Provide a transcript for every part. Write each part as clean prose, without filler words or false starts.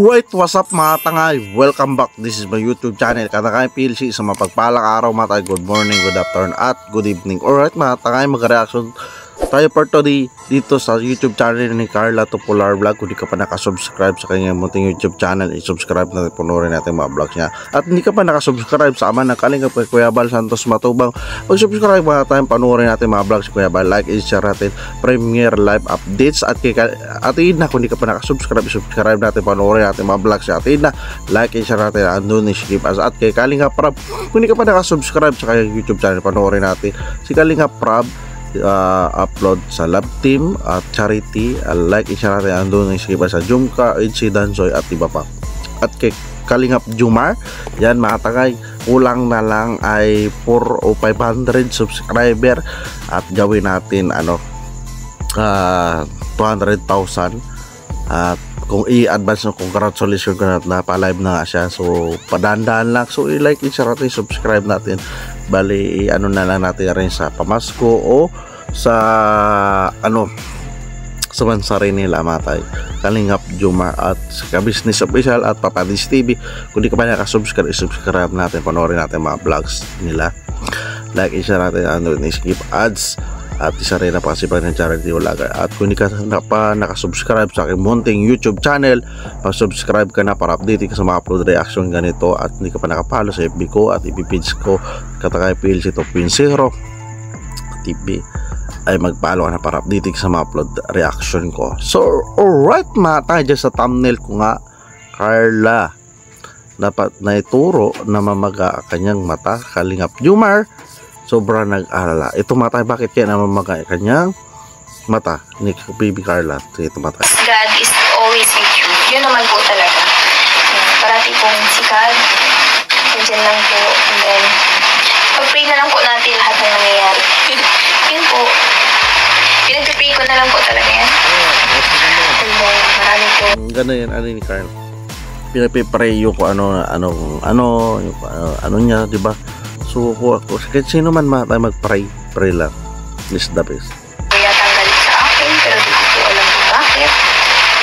Alright, what's up mga tangay? Welcome back. This is my YouTube channel, Katangay PLC. Sa mapagpalang araw mga tangay, good morning, good afternoon, at good evening. Alright mga tangay, mag-reaction tayo for today dito sa YouTube channel ni Carla Tupular Vlog. Kung di ka pa nakasubscribe sa kanyang munting YouTube channel, i-subscribe natin, punurin natin mga vlogs niya. At hindi ka pa nakasubscribe sa ama ng kalingap kay Kuya Bal Santos Matubang, mag-subscribe mga tayong panurin natin mga vlogs si Kuya Bal, like and share natin premiere live updates. At atin na, kung di ka pa nakasubscribe, subscribe natin, panurin natin mga vlogs niya. Atin na, like and share natin, andun ni Skip as at kay Kalingap Prab. Kung di ka pa nakasubscribe sa kanyang YouTube channel, panurin natin si Kalingap Prab. Upload sa Love Team at Charity, like isa natin andun ng iba sa Jumka, si Dansoy at iba pa. At kay Kalingap Jumar, yan mga tagay, kulang na lang ay 4 o 500 subscriber at gawin natin 200,000. At kung i-advance na congratulations ko na pa-live na nga siya, so padandaan lang, so i-like, i-share natin, subscribe natin. Bali ano na lang natin rin sa pamasko o sa sa mansari nila matay Kalingap Jumar at sa Business Official at Papadis TV. Kung di ka pa nakasubscribe, subscribe natin, panoorin natin mga vlogs nila, like, i-share natin, skip ads at isa rin na pasipan ng Charity Vlogger. At kung hindi ka pa nakasubscribe sa aking munting YouTube channel, mag-subscribe ka na para update ka sa mga upload reaction ganito. At hindi ka pa nakapalo sa FB ko at FB page ko, Katangay PLC 2.0 TV, ay magpalo ka na para update ka sa mga upload reaction ko. So alright mga tayo, dyan sa thumbnail ko nga, Carla dapat naituro na mamaga kanyang mata, Kalingap Jumar. Sobra nag-alala. Ito mata, bakit kaya namamaga kanyang mata ni Baby Carla? Ito mata. God is always with you. Yun naman po talaga. Parati pong si God, nandiyan lang po. And then, pag-pray na lang po natin lahat ng nangyayari. Yun po. Pinag-pray ko na lang po talaga yan. And then, marami po. Ganda yan, ni Carla. Pinag-pray yung kung ano niya, di ba? So, kahit sino man mag-pray, pray lang. Is the best. Kaya tanggalit sa akin, pero di ko po alam kung bakit.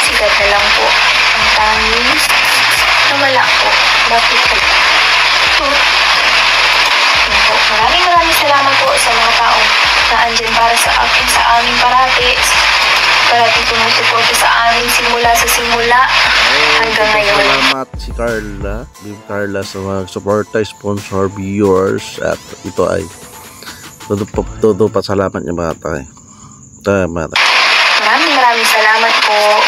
Sigat na lang po ang tanging na wala po. Bakit po? Maraming salamat po sa mga tao na andyan para sa akin, sa amin parati. Parati sumusuporta sa amin simula sa simula hanggang ngayon. Salamat si Carla, Baby Carla, sa mga supporter, sponsor, viewers. At ito ay todo pa salamat niya mga tayo. Maraming salamat po.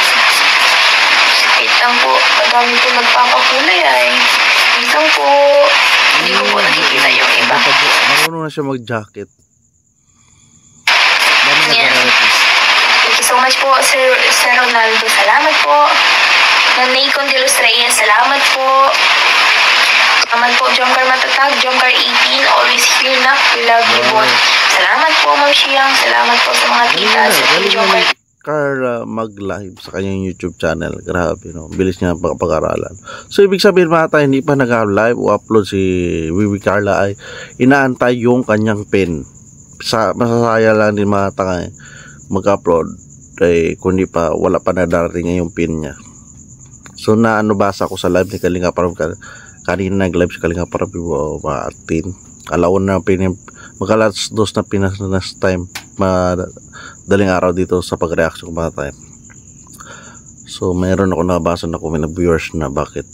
Wait lang po, madami po nagpapakulay ay. Wait lang po. Hindi ko po nakikita yung iba. Marunong na siya mag-jacket. Yeah. Thank you so much po, Sir Ronaldo. Salamat po. Nanay Condelos Reyes, salamat po. Salamat po, Jomcar Matatag, Jomcar 18, always here na. We love you both. Salamat po, Ma'am Siyang. Salamat po sa mga tita sa Jomcar. Carla mag-live sa kanyang YouTube channel. Grabe, no? Bilis niya pag-aralan. So, ibig sabihin mga tayo, hindi pa nag-live o upload si Baby Carla ay inaantay yung kanyang pin. Masasaya lang din mga tayo mag-upload kundi pa wala pa nadarating yung pin niya. So basa ko sa live ni Kalingap Prab kanina, nag-live si Kalingap Prab mga 10 alaon na mag-alas 2 na Pinas time, madaling araw dito sa pag-reaction ko mga tayo. So mayroon ako nabasa na comment na viewers na bakit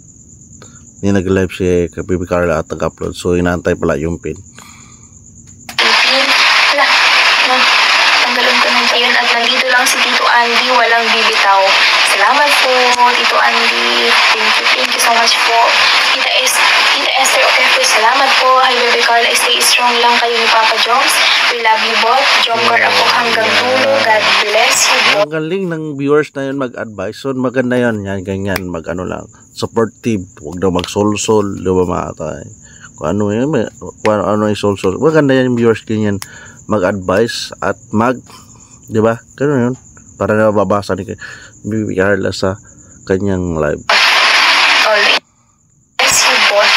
hindi nag-live si Baby Carla at nag-upload. So inaantay pala yung pin. Tanggalin ko ng yun. At nandito lang si Tito Andy, walang bibitaw. Salamat po, Tito Andy. Thank you so much po. Tita Esther, okay po, salamat po. Hi, Baby Carla, stay strong lang kayo ni Papa Joms. We love you both. Jomcar ako hanggang dulo. God bless you both. Ang galing ng viewers na yun mag-advise. So maganda yun, yan, ganyan, mag-lang, supportive. Huwag daw mag-sol-sol, di ba mga tayo? Kung ano yung sol-sol. Maganda yan yung viewers, ganyan, mag-advise at di ba? Ganun yun. Para na mababasa ni Baby Carla sa kanyang live. Always. Bless you both.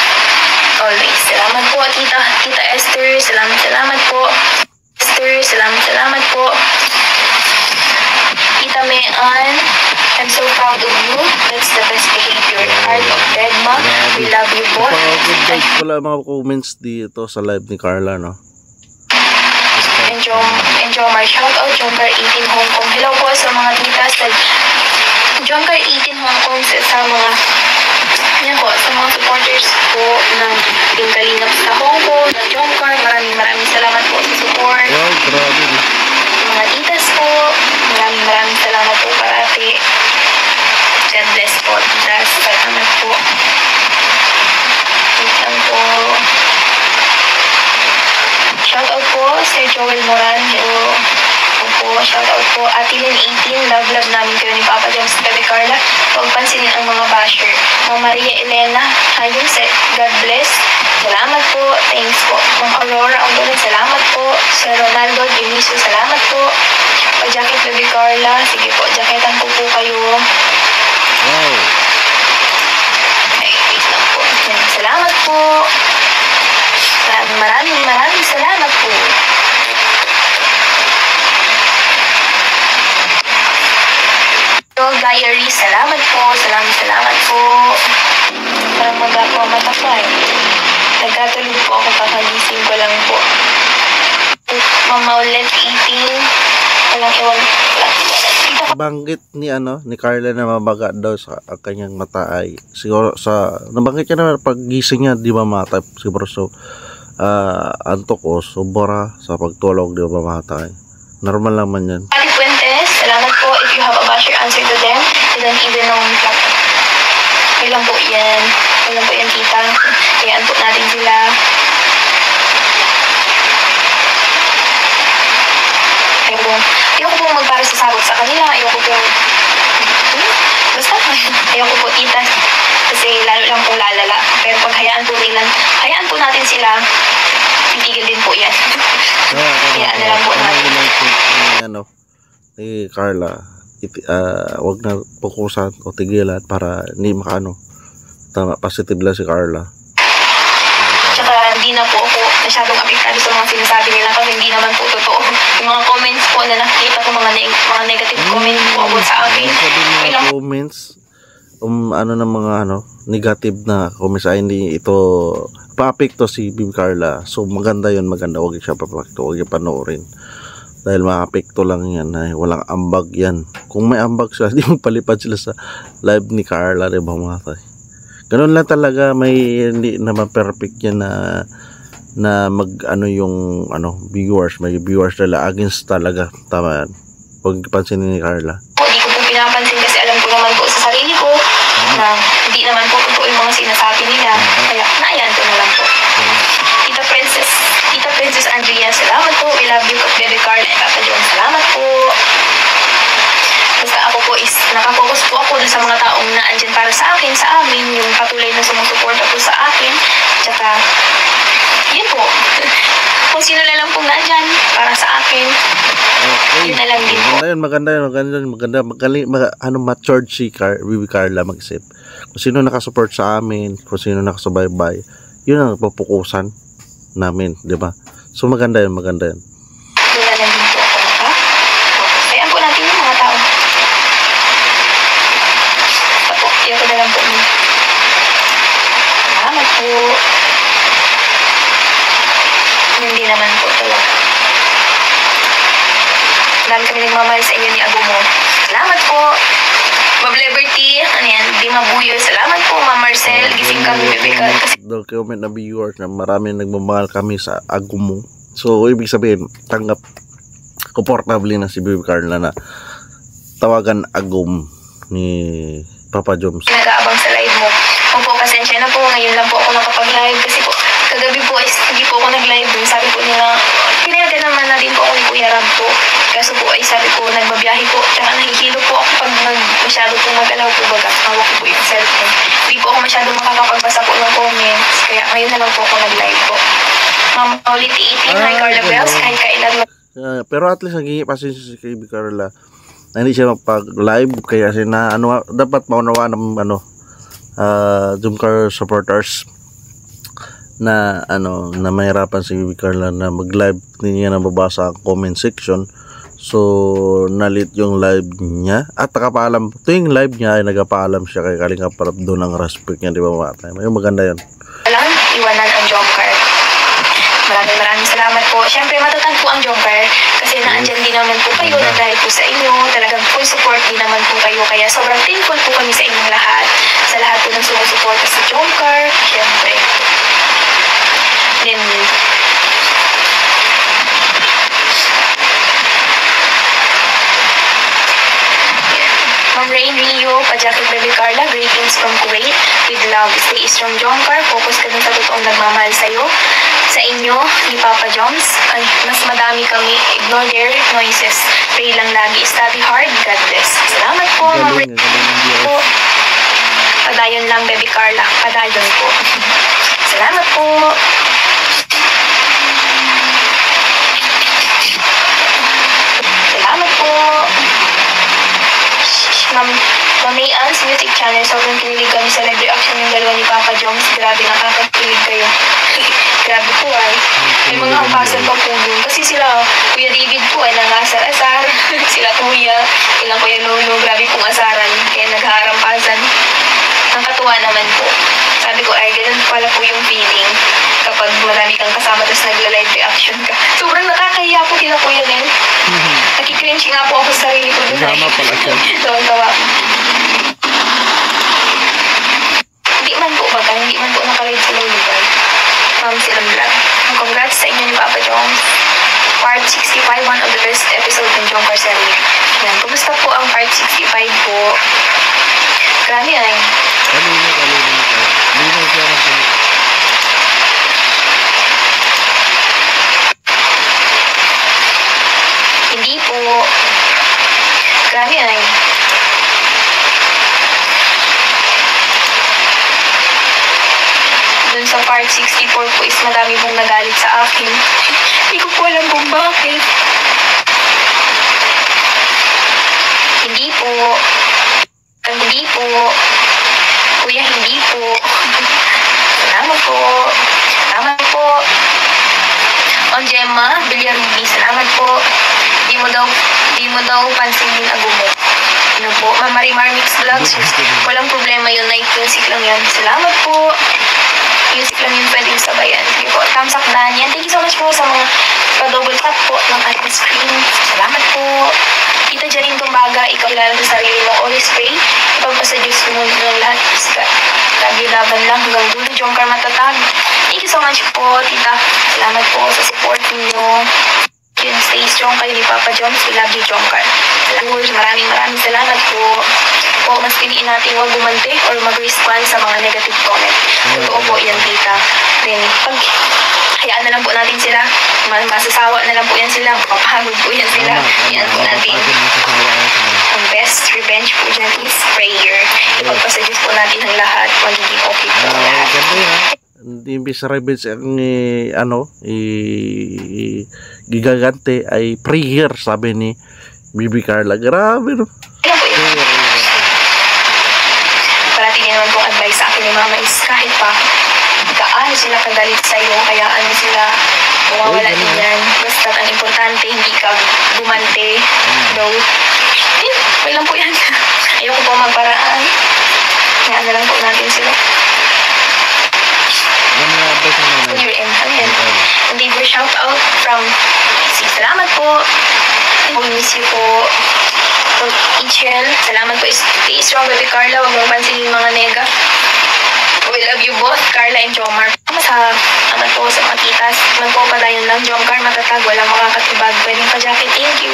Always. Salamat po, Tita Esther. Salamat po. Esther, salamat po. Tita Mayan. I'm so proud of you. That's the best behavior. Heart of Redma. We love you po. Good guys, wala mga comments dito sa live ni Carla, no? Enjoy my shoutout, Jomcar 18 Hong Kong. Hello po sa mga titas at Jomcar 18 Hong Kong sa mga yan po, sa mga supporters po ng Team Kalingap sa Hong Kong, ng Jomcar. Maraming salamat po sa support. Wow, grabe. Mga titas po, maraming salamat po parati. God bless po, titas. Salamat po. Wait lang po. Shoutout po, Sir Joel Moran. Hello po. Shoutout po, Atilin 18. Love namin kayo ni Papa James at Bebe Carla. Huwag pansinin ang mga basher. Ma'am Maria Elena, hayong set. God bless. Salamat po. Thanks po. Ma'am Aurora Angolan, salamat po. Sir Ronaldo Dionisio, salamat po. Pag-jacket Bebe Carla. Sige po, jacketan ko po kayo. Wow. Okay, wait lang po. Salamat po. Maraming salamat po. Dog Diary, salamat po. Salamat po. Parang magapo matapay. Nagkatulog po ako, kakagising ko lang po. Mama ulit 18. Walang iwan. Banggit ni Carla na mabaga daw sa kanyang mata ay siguro sa nabanggit niya na paggising niya di ba mata siguro so antok o sobra sa pagtulog di ba mata normal naman yan. Ate Fuentes, salamat po. If you have a basher answer to them, you don't even know ilan po yan tita. Kayaan po natin sila. Ayoko po magpara sa sagot sa kanila. Ayoko po tita. Kasi lalo lang po lalala. Pero pag hayaan po natin sila, titigil din po yan. Hayaan na lang po natin. Ni Carla, wag na pukusan o tigilan para hindi tama, positive lang si Carla. Tsaka hindi na po ako masyadong apektado sa mga sinasabi nila kasi hindi naman po totoo. Yung mga comments po na nakikita ko, mga negative comments po about sa akin. Mga comments, negative na comments ay hindi ito pa-apekto si Bibi Carla. So maganda yun, huwag siya pa-apekto, huwag siya panoorin. Dahil ma-apekto lang yan, ay walang ambag yan. Kung may ambag sila, hindi magpalipad sila sa live ni Carla, diba mga tay? Ganun lang talaga, hindi naman perfect yan na viewers, may viewers nila against talaga, tama yan. Huwag pansinin ni Carla. Hindi ko po pinapansin kasi alam ko naman po sa sarili ko na hindi naman po totoo yung mga sinasabi nila. Kaya naayaan ko na lang po. Tita Princess Andrea, salamat po. We love you, Bebe Carla and Papa John. Salamat po. Basta ako po is nakapokus po ako dun sa mga taong naandyan para sa akin, sa amin, yung patuloy na sumusuporta po sa akin. Tsaka, yun po. Kung sino na lang po naandyan para sa akin, yun na lang din po. Maganda. Matured si Bibi Carla mag-isip. Kung sino nakasupport sa amin, kung sino nakasubaybay, yun ang papukusan namin, di ba? So maganda yun. Yun na lang din po ako, ha? Kayaan po natin yung mga tao. Yun ko na lang po. Salamat po. Hindi naman po talaga. Dami kami nagmamahal sa inyo ni Abo mo. Salamat po. Bob Liberty, Di Mabuyo. Salamat po, Ma'am Marcel. Gising kami, bibigyan. Comment na viewers na marami nagmamahal kami sa Agumo. So, ibig sabihin, tanggap komportable na si Bibi Carla na tawagan Agum ni Papa Joms. Nag-aabang sa live mo. Opo, pasensya na po. Ngayon lang po ako nakapag-live kasi po, kagabi po is hindi po ako nag-live. Sabi po nila, pinayagan naman na din po ako ni Kuya Rab po. Kaso po ay sabi ko, nagbabiyahe po. Tsaka nahihilo po ako pag masyado po mag-alaw po baga. Hawak ko po yung cellphone. Hindi po ako masyado makakapagbasa po ng comments. Kaya ngayon na lang po ako nag-live po. Ma'am ulit iitin. Hi Carla Bells. Kahit kailan mo. Pero at least naging pasensya si Bibi Carla na hindi siya magpag-live. Kaya dapat maunawa ng Jomcar supporters na na mahirapan si Bibi Carla na mag-live niya na babasa ang comment section. So, nalit yung live niya. At nakapaalam, tuwing live niya ay nagpaalam siya kay Kalinga Prab doon ang respect niya, di ba mga tayo? Yung maganda yun. Walang iwanan ang Jomcar. Maraming salamat po. Siyempre, matatag po ang Jomcar kasi naandyan din naman po kayo na dahil po sa inyo. Talagang full support din naman po kayo. Kaya sobrang thankful po kami sa inyong lahat. Sa lahat po ng sumusuporta sa Jomcar. Siyempre. Then, Ma'am Rain Rio, Pajakit Baby Carla, greetings from Kuwait. With love, stay strong Jomcar. Focus ka dun sa totoong nagmamahal sa'yo. Sa inyo, ni Papa Joms. Mas madami kami. Ignore their noises. Pray lang lagi. Study hard. God bless. Salamat po, Ma'am Rain po. Padayon lang, Baby Carla. Padayon po. Salamat po. Salamat po. Mami Ann's Music Channel, sobrang kinilig kami sa live reaction yung dalawa ni Papa Joms. Grabe, nakakakilig kayo. Grabe po ay. May mga hampasan pa po dun. Kasi sila, Kuya David po ay nangasar-asar. Sila Kuya, ilang Kuya Lolo, grabe pong asaran. Kaya naghaharampasan. Ang katuwa naman po. Sabi ko ay, ganun pala po yung feeling kapag marami kang kasama tapos nagla-live reaction ka. Sobrang nakakahiya po kila Kuya Nen. Nakikringe nga po ako sa sarili ko. Kasama pala siya. Tawa-tawa. Hindi man po nakalive sa Lulugan. Silang vlog. Congrats sa inyo ni Papa Joms. Part 65, one of the best episode ng Jomcar Serie. Yan. Kumusta po ang part 65 po? Grabe ay. Kanina siya ng kanina. Hindi po. Grabe ay. Dun sa part 64 po is madami pong nagalit sa akin. Hindi ko po alam kung bakit. Hindi po. Hindi po. Kuya, hindi po. Salamat po. Salamat po. On Gemma, Villarubí, salamat po. Di mo daw pansinin ang gumo. Ano po? Marimar Mix Vlogs. Walang problema yun. Night music lang yan. Salamat po. Music lang yun pwedeng sabayan. Sige po. Thumbs up na yan. Thank you so much po sa mga pa-double tap po ng ating screen. Salamat po. Kita dyan rin kumbaga, ikaw kilala sa sarili mo. Always pray. Ipagpasa Diyos mo ng lahat. Lagi laban lang hanggang dulo. Jomcar matatag. Thank you so much po, tita. Salamat po sa support ninyo. Yun, stay strong kayo ni Papa Joms. We love you, Jomcar. Maraming salamat po. Po, mas piliin natin huwag gumante or mag-respond sa mga negative comment. Totoo po yan, tita. Then, hayaan na lang po natin sila. Masasawa na lang po yan sila. Papahagod po yan sila. Yan po natin. Ang best revenge po dyan is prayer. Ipagpasa-Diyos po natin ang lahat. Magiging okay po ang lahat. Ganda yan. Hindi imbis sa revenge ang gigagante ay prayer, sabi ni Baby Carla. Grabe, no? Ano po yun? Parating naman pong advice sa akin ni Mama is kahit pa kaano sila kagalit sa'yo, kaya ano sila mawawala din yan. Basta ang importante, hindi ka bumante. Though, okay lang po yan. Ayoko po magparaan. Kaya na lang po natin sila. Your end. Ano yan? And they were shout out from salamat po. We miss you po. From Ichel, salamat po. Stay strong, Baby Carla. Huwag mong pansinin yung mga nega. We love you both, Carla and Jomar. Sa amat po sa mga titas. Man po padayon lang, Jomcar matatag. Walang makakatibag. Pwedeng pa-jacket. Thank you.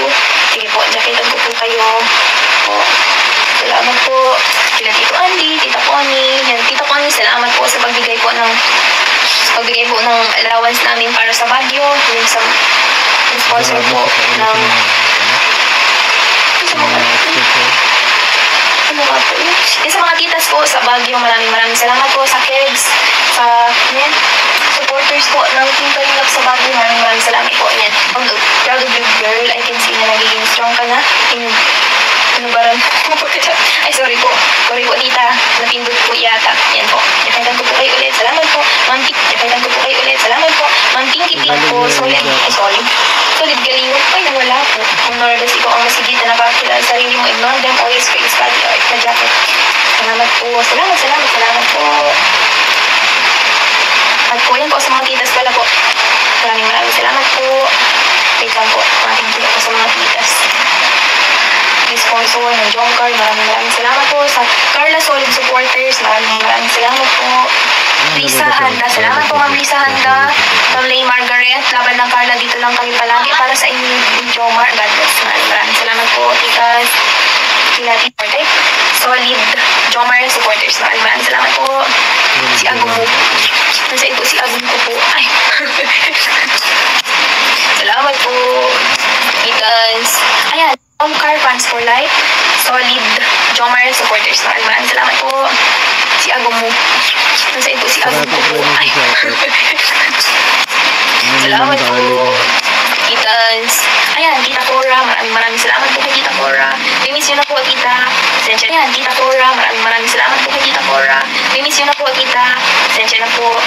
Sige po, jacketan ko po kayo. Po. Salamat po. Kila Tito Andy, Tita Connie. Yan, Tita Connie, salamat po sa pagbigay po ng allowance namin para sa Baguio. Yung sa sponsor po ng sa mga titas po sa Baguio, maraming salamat po sa kids, sa supporters po ng Team Kalingap sa Baguio, maraming salamat po. Yan, proud of you, girl. I can see na nagiging strong ka na. Ay, sorry po, tita, napindot po yata. Yan po, yakaitan ko po kayo ulit. Salamat po, Ma'am Pinky. Yakaitan ko po kayo ulit. Salamat po, Ma'am Pinky po. Solid galing. Ay, nawala po. Honor po. Salamat po. At po yan po sa mga titas pala po. Maraming salamat po. Wait lang po. Maraming po sa mga titas. Sponsor ng Jomcar. Maraming salamat po sa Carla Solid Supporters. Maraming salamat po. Lisa Handa. Salamat po Ma'am Lisa Handa. Ma'am Lay Margaret. Laban ng Carla. Dito lang kami palagi para sa inyo yung Jomar. God bless. Maraming salamat po. Tikas. Supporter. Solid Jomar Supporters. Maraming salamat po. Si Agong mo. Nasa ito si Agong ko po. Ay. Salamat po. Tikas. Ayan. Car Fans for Life, Solid Jomar Supporters. Maraming salamat po. Si Agong mo. Nasa ito si Agong ko po. Ay. Salamat po. Kitans. Ayan, Tita Cora. Maraming salamat po kay Tita Cora. Miss yun na po, Tita. Sensya. Ayan, Tita Cora. Maraming salamat po kay Tita Cora. Miss yun na po, Tita. Sensya na po.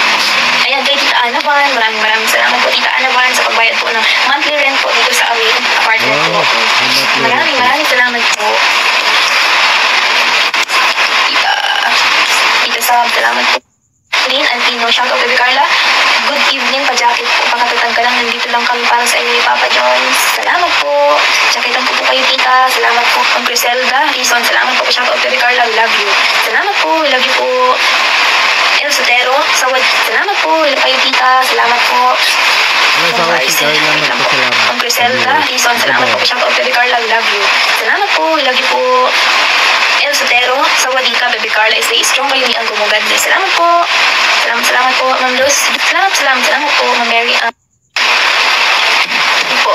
Ayan, kay Tita Anavan. Maraming salamat po, Tita Anavan, sa pagbayad po ng monthly rent po dito sa aming apartment po. Maraming salamat po. Tita Sab, salamat po. Lynn Antino, shoutout kay Carla. Good evening, pa-jacket po. Pakatatag ka lang, nandito lang kami para sa inyo ni Papa Jones. Salamat po. Jacketan po kayo, Tita. Salamat po. Ang Griselda, Reason, salamat po. Shoutout kay Carla, we love you. Salamat po, we love you po. El Sotero, Sawad, salamat po. We love kayo, Tita. Salamat po. Ang Griselda, Reason, salamat po. Shoutout kay Carla, we love you. Salamat po, we love you po. El Sotero, Sawadika, Baby Carla, stay strong kayo ni ang gumugad. Salamat po. Salamat po, Ma'am Luz. Salamat po, Ma'am Mary. Po,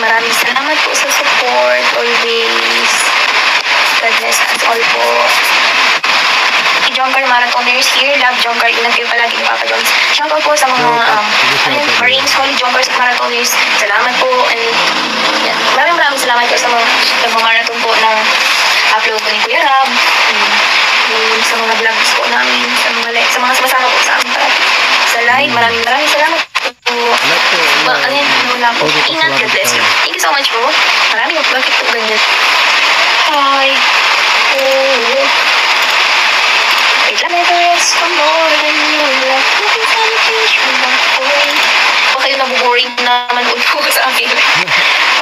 maraming salamat po sa support always. God bless us all po. Si Jomcar Marathoners here. Love Jomcar. Ingat kayo palagi ni Papa Jones. Shoutout po sa mga Marines Holy Jomcar Marathoners. Salamat po. And yan. Maraming salamat po sa mga marathon po ng upload ko ni Kuya Rab. Sa mga vlogs po namin. Sa mga sumasama po sa amin sa live. Maraming salamat po. Wala po. Ingat. God bless you. Thank you so much po. Maraming bakit po ganyan. Hi. Oh. Wait lang, Everest, for more than you love. Looking for the future, my boy. Baka kayo nabuboring naman po sa akin.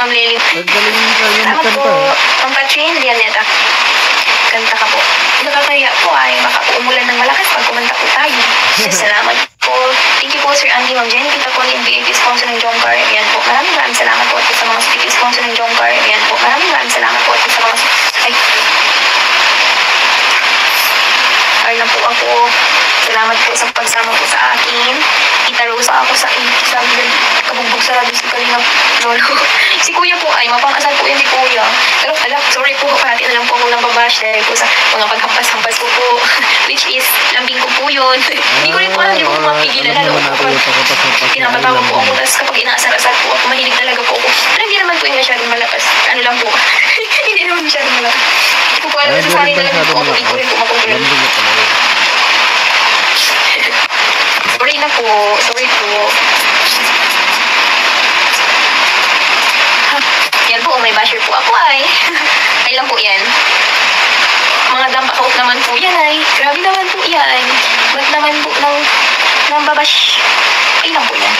Ma'am Lily. Salamat po. Ma'am Katrin, Lianeta. Kanta ka po. Nakakaya po ay baka po umulan ng malakas pag kumanta po tayo. Salamat po. Thank you po, Sir Andy, Ma'am Jenny, Tita Connie, VIP sponsor ng Jomcar. Ayan po. Maraming salamat po sa mga speaking sponsor ng Jomcar. Ayan po. Maraming salamat po sa mga... Ay lang po ako. Salamat po sa pagsama po sa akin. Tita Rosa ako sa kabugbog sa radio si Kalinga Lolo. Si Kuya po ay mapang-asal po yun si Kuya. Pero sorry po, parati na lang po ako nang babash dahil po sa mga paghampas-hampas ko po. Which is, lambing ko po yun. Hindi ko rin po alam, hindi ko mapigilan na loob po. Pinapatawa po ako, tapos kapag inaasar-asar po ako, mahilig talaga po ako. Pero hindi naman po yung masyadong malakas. Ano lang po. Hindi naman masyadong malakas. Hindi ko po alam sa sarili na lang po ako. Hindi ko rin po makukulan. Sorry na po. Sorry po. Yan po, may basher po ako ay. Ay lang po yan. Mga damp-out naman po yan ay. Grabe naman po yan. Ba't naman po ng babash. Ay lang po yan.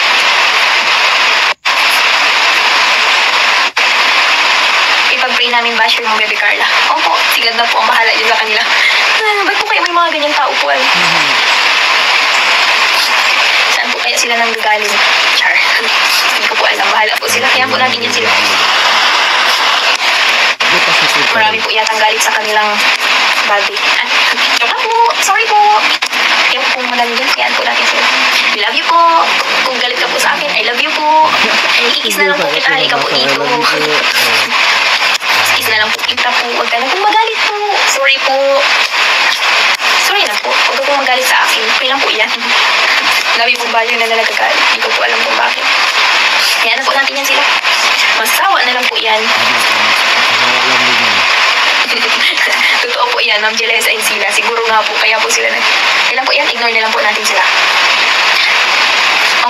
Ipag-pray namin basher mo, Baby Carla. Opo, sigad na po ang bahala dyan sa kanila. Ba't po kayo may mga ganyang tao po ay? Saan po kaya sila nang gagaling? Char. Hindi ko po alam. Bahala po sila. Kaya po natin yan sila. Marami po yatang galit sa kanilang body. Joke po. Sorry po. Kaya po kung madami dyan. Kaya po natin sila. We love you po. Kung galit ka po sa akin, I love you po. Iikis na lang po kita. Halika po dito. Iikis na lang po kita po. Huwag ka na pong magalit po. Sorry po. Sorry na po. Huwag ka pong magalit sa akin. Okay lang po yan. Dami pong value na nagagalit. Hindi ko po alam kung bakit. Kaya na po natin yan sila. Masawa na lang po yan. Totoo po yan, Ma'am Jelesa and sila. Siguro nga po, kaya po sila kailan po yan, ignore na lang po natin sila.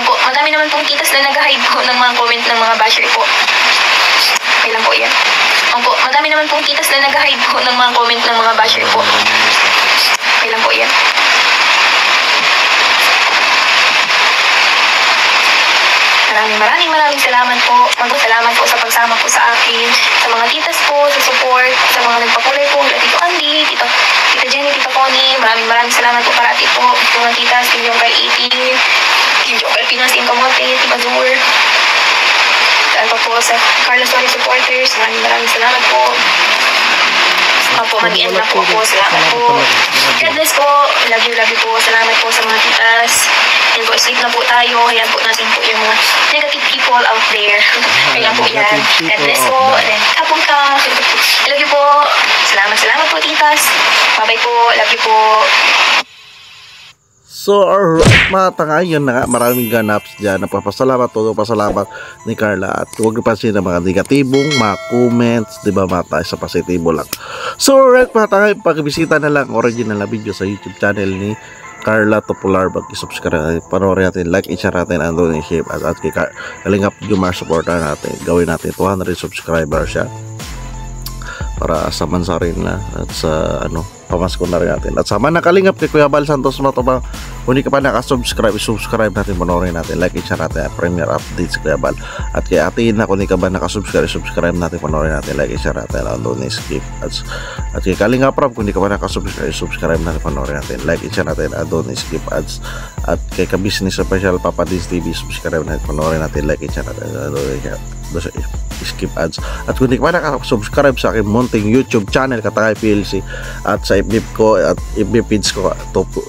Opo, madami naman pong titas na nag-hide po ng mga comment ng mga basher po. Kailan po yan. Opo, madami naman pong titas na nag-hide po ng mga comment ng mga basher po. Okay lang po yan. Maraming salamat po. Salamat po sa pagsama po sa akin, sa mga titas po, sa support, sa mga nagpakulay po, Tito Andy, Tita Jenny, Tita Connie. Maraming salamat po parati po. Sa mga titas, Team Jomcar 18, Team Jomcar Pinas, Team Kamote, Team Azur. Saan pa po sa Carla Story supporters. Maraming salamat po. Mag-end na po. Salamat po. God bless po. Love you po. Salamat po sa mga titas. Yan po, sleep na po tayo. Hayaan po natin po yung mga negative people out there. Kaya po yan. God bless po. And then, kapong ka. I love you po. Salamat po, titas. Bye-bye po. Love you po. So, alright mga tanga, yun na nga, maraming ganaps dyan. Napapasalamat, todo pasalamat ni Carla. At huwag napansin na mga negatibong, mga comments, di ba mga tayo sa positibo lang. So, alright mga tanga, pag-bisita na lang original na video sa YouTube channel ni Carla Topular. Mag-subscribe natin, panoorin natin, like, i-share natin, and doon i-share. At kay Kalingap Jomar, supportan natin. Gawin natin 200 subscribers siya. Para sa mansa rin na at sa pamasko na rin natin. At sama na Kalingap kay Kuya Bal Santos Matubang. Kung hindi ka pa nakasubscribe, subscribe natin, panoorin natin, like, i-share natin, premier updates kay Kuya Bal. At kay Ate Ina, kung hindi ka ba nakasubscribe, subscribe natin, panoorin natin, like, i-share natin, doon skip ads. At kay Kalingap Rob, kung hindi ka ba nakasubscribe, subscribe natin, panoorin natin, like, i-share natin, doon skip ads. At kay Ka-Business Official Papa Diz TV, subscribe natin, panoorin natin, like, i-share natin, doon skip ads. At kung hindi ka ba nakasubscribe sa aking munting YouTube channel, Katangay PLC, at sa FB ko at FB feeds ko 2.0,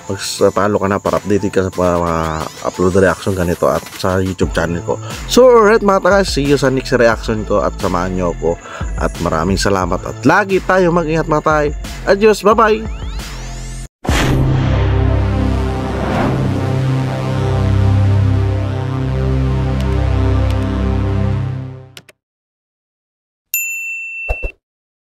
mag-follow ka na para update ka sa mga upload reaction ganito at sa YouTube channel ko. So alright mga taga, see you sa next reaction ko at samahan nyo ako at maraming salamat at lagi tayo mag-ingat mga tayo. Adios, bye bye.